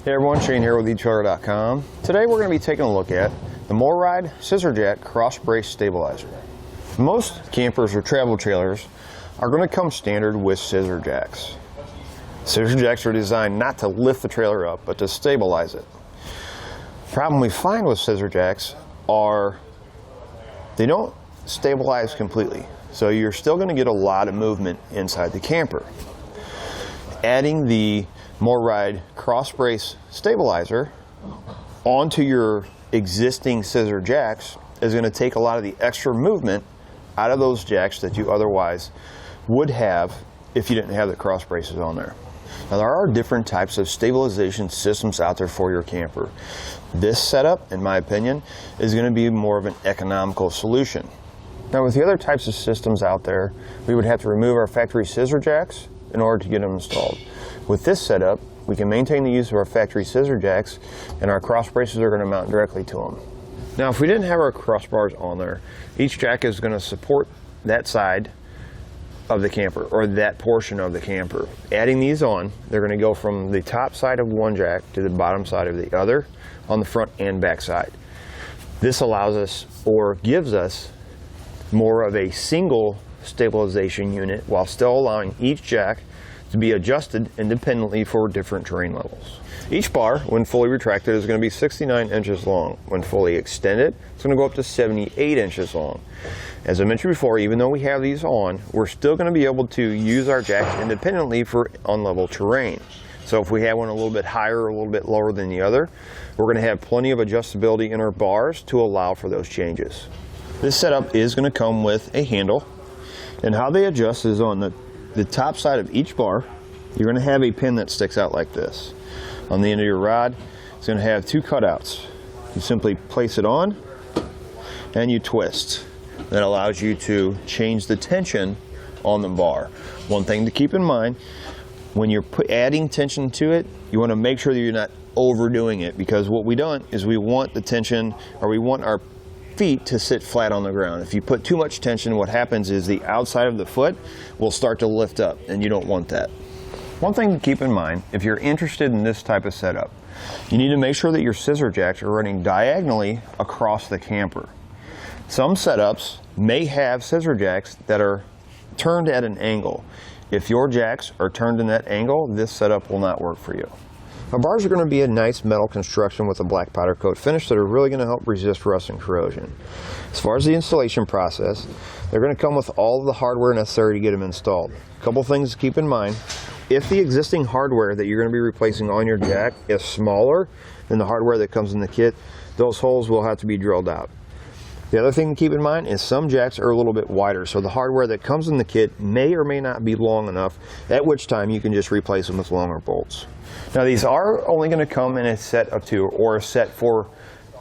Hey everyone, Shane here with economical.com. Today we're going to be taking a look at the MORryde Scissor Jack Cross Brace Stabilizer. Most campers or travel trailers are going to come standard with scissor jacks. Scissor jacks are designed not to lift the trailer up, but to stabilize it. The problem we find with scissor jacks are they don't stabilize completely, so you're still going to get a lot of movement inside the camper. Adding the MORryde Cross Brace Stabilizer onto your existing scissor jacks is going to take a lot of the extra movement out of those jacks that you otherwise would have if you didn't have the cross braces on there. Now, there are different types of stabilization systems out there for your camper. This setup, in my opinion, is going to be more of an economical solution. Now, with the other types of systems out there, we would have to remove our factory scissor jacks in order to get them installed. With this setup, we can maintain the use of our factory scissor jacks, and our cross braces are going to mount directly to them. Now, if we didn't have our crossbars on there, each jack is going to support that side of the camper, or that portion of the camper. Adding these on, they're going to go from the top side of one jack to the bottom side of the other on the front and back side. This allows us, or gives us, more of a single stabilization unit while still allowing each jack to be adjusted independently for different terrain levels. Each bar, when fully retracted, is going to be 69 inches long. When fully extended, it's going to go up to 78 inches long. As I mentioned before, even though we have these on, we're still going to be able to use our jacks independently for unlevel terrain. So if we have one a little bit higher or a little bit lower than the other, we're going to have plenty of adjustability in our bars to allow for those changes. This setup is going to come with a handle, and how they adjust is on the top side of each bar. You're going to have a pin that sticks out like this. On the end of your rod, it's going to have two cutouts. You simply place it on and you twist. That allows you to change the tension on the bar. One thing to keep in mind, when you're adding tension to it, you want to make sure that you're not overdoing it, because what we don't is we want the tension, or we want our feet to sit flat on the ground. If you put too much tension, what happens is the outside of the foot will start to lift up, and you don't want that. One thing to keep in mind, if you're interested in this type of setup, you need to make sure that your scissor jacks are running diagonally across the camper. Some setups may have scissor jacks that are turned at an angle. If your jacks are turned in that angle, this setup will not work for you. Our bars are going to be a nice metal construction with a black powder coat finish that are really going to help resist rust and corrosion. As far as the installation process, they're going to come with all of the hardware necessary to get them installed. A couple things to keep in mind. If the existing hardware that you're going to be replacing on your jack is smaller than the hardware that comes in the kit, those holes will have to be drilled out. The other thing to keep in mind is some jacks are a little bit wider, so the hardware that comes in the kit may or may not be long enough, at which time you can just replace them with longer bolts. Now, these are only going to come in a set of two, or a set for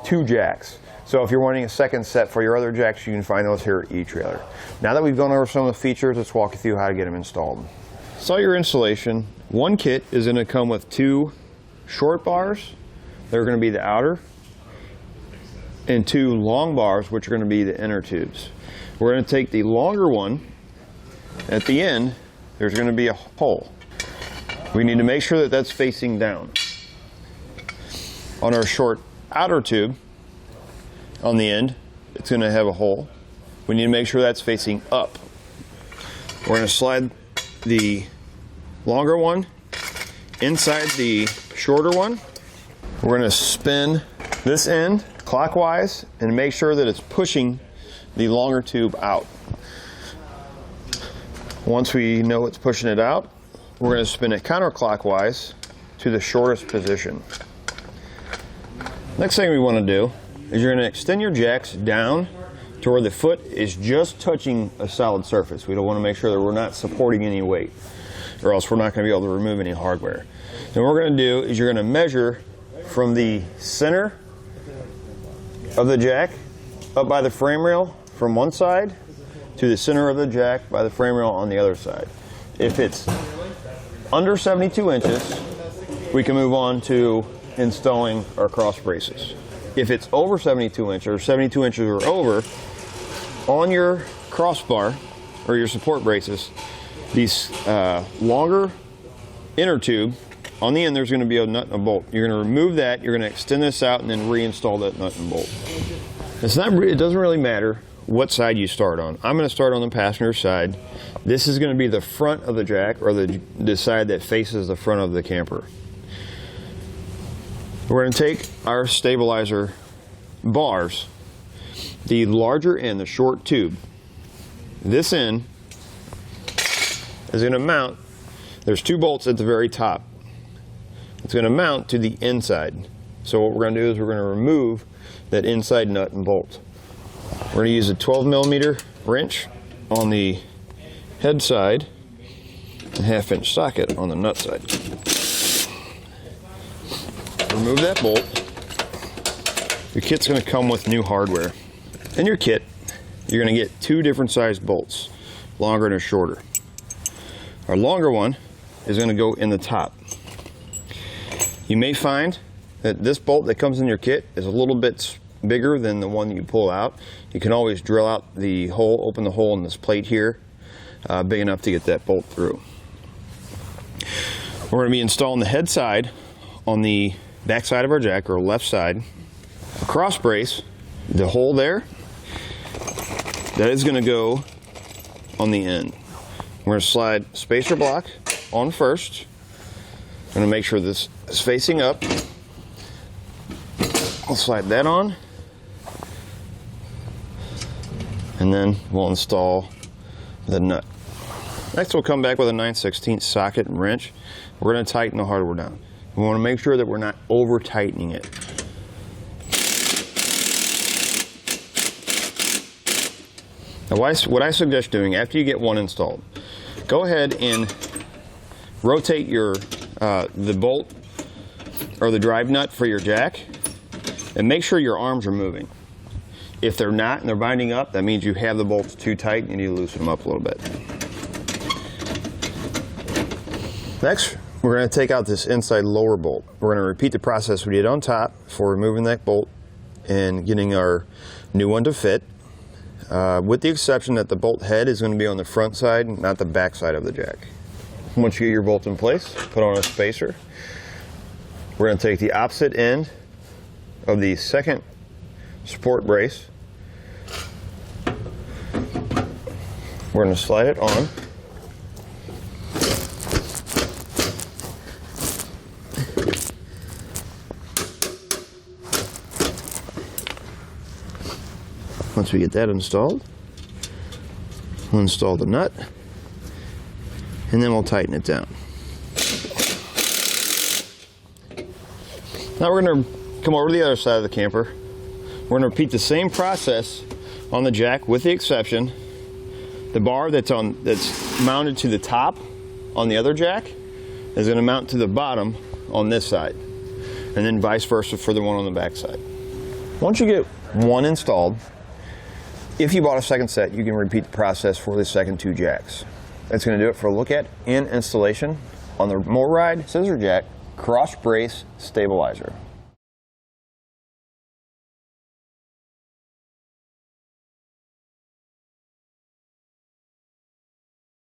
two jacks. So if you're wanting a second set for your other jacks, you can find those here at eTrailer. Now that we've gone over some of the features, let's walk you through how to get them installed. So your installation, one kit is going to come with two short bars. They're going to be the outer, and two long bars, which are going to be the inner tubes. We're going to take the longer one. At the end, there's going to be a hole. We need to make sure that that's facing down. On our short outer tube, on the end, it's going to have a hole. We need to make sure that's facing up. We're going to slide the longer one inside the shorter one. We're going to spin this end clockwise and make sure that it's pushing the longer tube out. Once we know it's pushing it out, we're going to spin it counterclockwise to the shortest position. Next thing we want to do is you're going to extend your jacks down to where the foot is just touching a solid surface. We don't want to make sure that we're not supporting any weight, or else we're not going to be able to remove any hardware. And what we're going to do is you're going to measure from the center of the jack up by the frame rail from one side to the center of the jack by the frame rail on the other side. If it's under 72 inches, we can move on to installing our cross braces. If it's over 72 inches, or 72 inches or over, on your crossbar or your support braces, these longer inner tube on the end there's going to be a nut and a bolt. You're going to remove that, you're going to extend this out, and then reinstall that nut and bolt. It doesn't really matter what side you start on. I'm going to start on the passenger side. This is going to be the front of the jack, or the side that faces the front of the camper. We're going to take our stabilizer bars, the larger end, the short tube. This end is going to mount, there's 2 bolts at the very top. It's going to mount to the inside. So what we're going to do is we're going to remove that inside nut and bolt. We're going to use a 12mm wrench on the head side and 1/2-inch socket on the nut side. Remove that bolt. Your kit's going to come with new hardware. In your kit, you're going to get 2 different sized bolts, longer and a shorter. Our longer one is going to go in the top. You may find that this bolt that comes in your kit is a little bit bigger than the one that you pull out. You can always drill out the hole, open the hole in this plate here, big enough to get that bolt through. We're going to be installing the head side on the back side of our jack, or left side. A cross brace, the hole there, that is going to go on the end. We're going to slide spacer block on first. I'm going to make sure this is facing up. I'll slide that on, and then we'll install the nut. Next, we'll come back with a 9/16 socket and wrench. We're going to tighten the hardware down. We want to make sure that we're not over tightening it. Now, what I suggest doing after you get one installed, go ahead and rotate your the bolt or the drive nut for your jack, and make sure your arms are moving. If they're not and they're binding up, that means you have the bolts too tight and you need to loosen them up a little bit. Next, we're going to take out this inside lower bolt. We're going to repeat the process we did on top for removing that bolt and getting our new one to fit, with the exception that the bolt head is going to be on the front side, not the back side of the jack. Once you get your bolt in place, put on a spacer. We're going to take the opposite end of the second support brace. We're going to slide it on. Once we get that installed, we'll install the nut, and then we'll tighten it down. Now we're going to come over to the other side of the camper. We're going to repeat the same process on the jack, with the exception the bar that's mounted to the top on the other jack is going to mount to the bottom on this side, and then vice versa for the one on the back side. Once you get one installed, if you bought a second set, you can repeat the process for the second 2 jacks. That's going to do it for a look at and installation on the MORryde Scissor Jack Cross Brace Stabilizer.